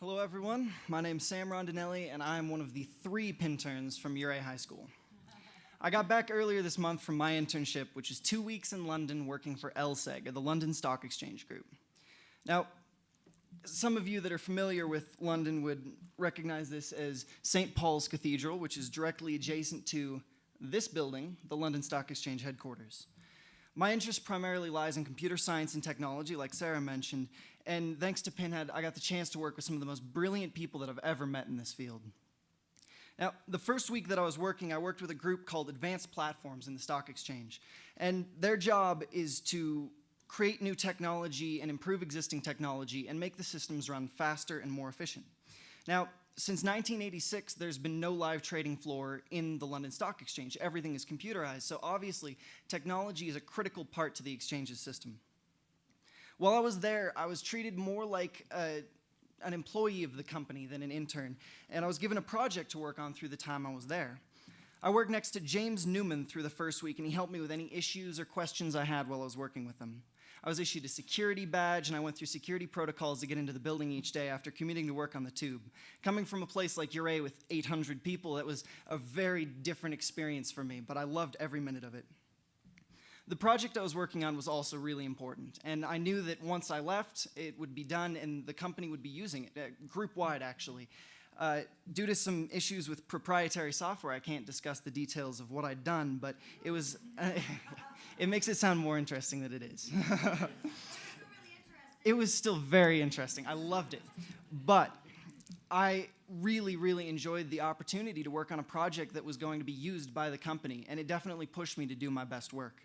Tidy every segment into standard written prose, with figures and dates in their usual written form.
Hello everyone, my name's Sam Rondenilli and I'm one of the 3 Pinterns from Uray High School. I got back earlier this month from my internship, which is 2 weeks in London working for LSEG, or the London Stock Exchange Group. Now, some of you that are familiar with London would recognize this as St. Paul's Cathedral, which is directly adjacent to this building, the London Stock Exchange headquarters. My interest primarily lies in computer science and technology, like Sarah mentioned, and thanks to Pinhead, I got the chance to work with some of the most brilliant people that I've ever met in this field. Now, the first week that I was working, I worked with a group called Advanced Platforms in the Stock Exchange, and their job is to create new technology and improve existing technology and make the systems run faster and more efficient. Now, since 1986, there's been no live trading floor in the London Stock Exchange. Everything is computerized, so obviously, technology is a critical part to the exchange's system. While I was there, I was treated more like an employee of the company than an intern, and I was given a project to work on through the time I was there. I worked next to James Newman through the first week, and he helped me with any issues or questions I had while I was working with him. I was issued a security badge, and I went through security protocols to get into the building each day after commuting to work on the tube. Coming from a place like Uray with 800 people, that was a very different experience for me, but I loved every minute of it. The project I was working on was also really important, and I knew that once I left, it would be done and the company would be using it, group-wide actually. Due to some issues with proprietary software, I can't discuss the details of what I'd done, but it was, it makes it sound more interesting than it is. It was still very interesting. I loved it. But I really enjoyed the opportunity to work on a project that was going to be used by the company, and it definitely pushed me to do my best work.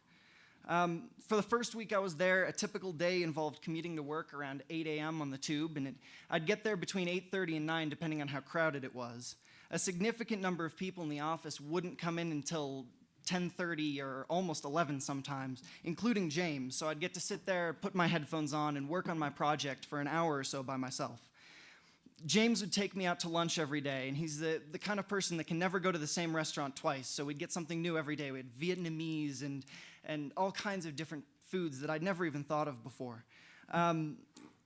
For the first week I was there, a typical day involved commuting to work around 8 a.m. on the tube, and I'd get there between 8:30 and 9, depending on how crowded it was. A significant number of people in the office wouldn't come in until 10:30 or almost 11 sometimes, including James, so I'd get to sit there, put my headphones on, and work on my project for an hour or so by myself. James would take me out to lunch every day, and he's the kind of person that can never go to the same restaurant twice, so we'd get something new every day. We had Vietnamese and all kinds of different foods that I'd never even thought of before.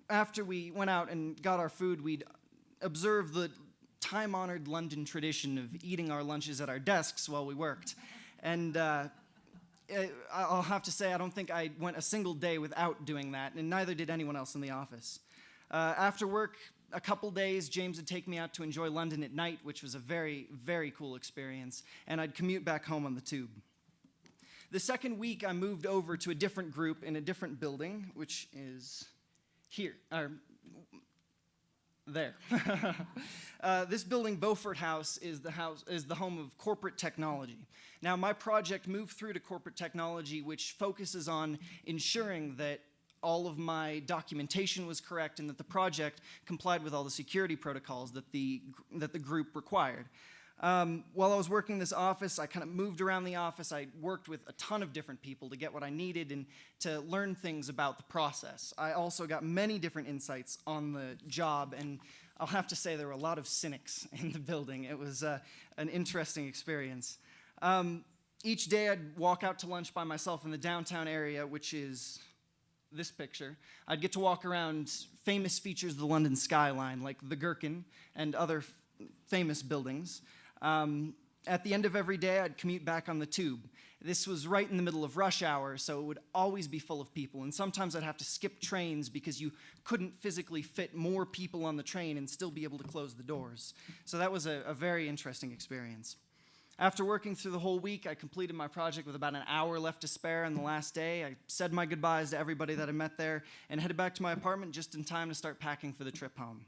After we went out and got our food, we'd observe the time-honored London tradition of eating our lunches at our desks while we worked. And I'll have to say, I don't think I went a single day without doing that, and neither did anyone else in the office. After work, a couple days, James would take me out to enjoy London at night, which was a very cool experience, and I'd commute back home on the tube. The second week, I moved over to a different group in a different building, which is here, or there. This building, Beaufort House, is the home of corporate technology. Now, my project moved through to corporate technology, which focuses on ensuring that all of my documentation was correct and that the project complied with all the security protocols that the group required. While I was working in this office, I kind of moved around the office. I worked with a ton of different people to get what I needed and to learn things about the process. I also got many different insights on the job, and I'll have to say there were a lot of cynics in the building. It was an interesting experience. Each day I'd walk out to lunch by myself in the downtown area, which is this picture. I'd get to walk around famous features of the London skyline, like the Gherkin and other famous buildings. At the end of every day, I'd commute back on the tube. This was right in the middle of rush hour, so it would always be full of people, and sometimes I'd have to skip trains because you couldn't physically fit more people on the train and still be able to close the doors. So that was a very interesting experience. After working through the whole week, I completed my project with about an hour left to spare on the last day. I said my goodbyes to everybody that I met there and headed back to my apartment just in time to start packing for the trip home.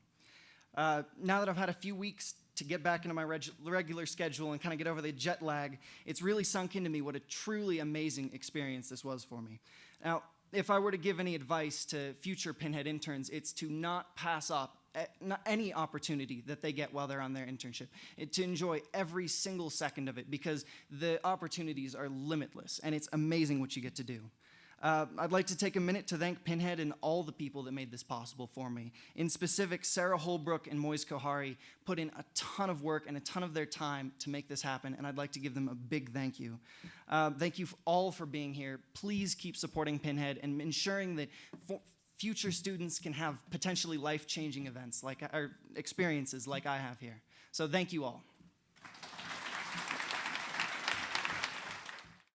Now that I've had a few weeks to get back into my regular schedule and kind of get over the jet lag, it's really sunk into me what a truly amazing experience this was for me. Now, if I were to give any advice to future Pinhead interns, it's to not pass up any opportunity that they get while they're on their internship, to enjoy every single second of it, because the opportunities are limitless, and it's amazing what you get to do. I'd like to take a minute to thank Pinhead and all the people that made this possible for me. In specific, Sarah Holbrook and Moise Kohari put in a ton of work and a ton of their time to make this happen, and I'd like to give them a big thank you. Thank you all for being here. Please keep supporting Pinhead and ensuring that future students can have potentially life-changing events or experiences like I have here. So thank you all.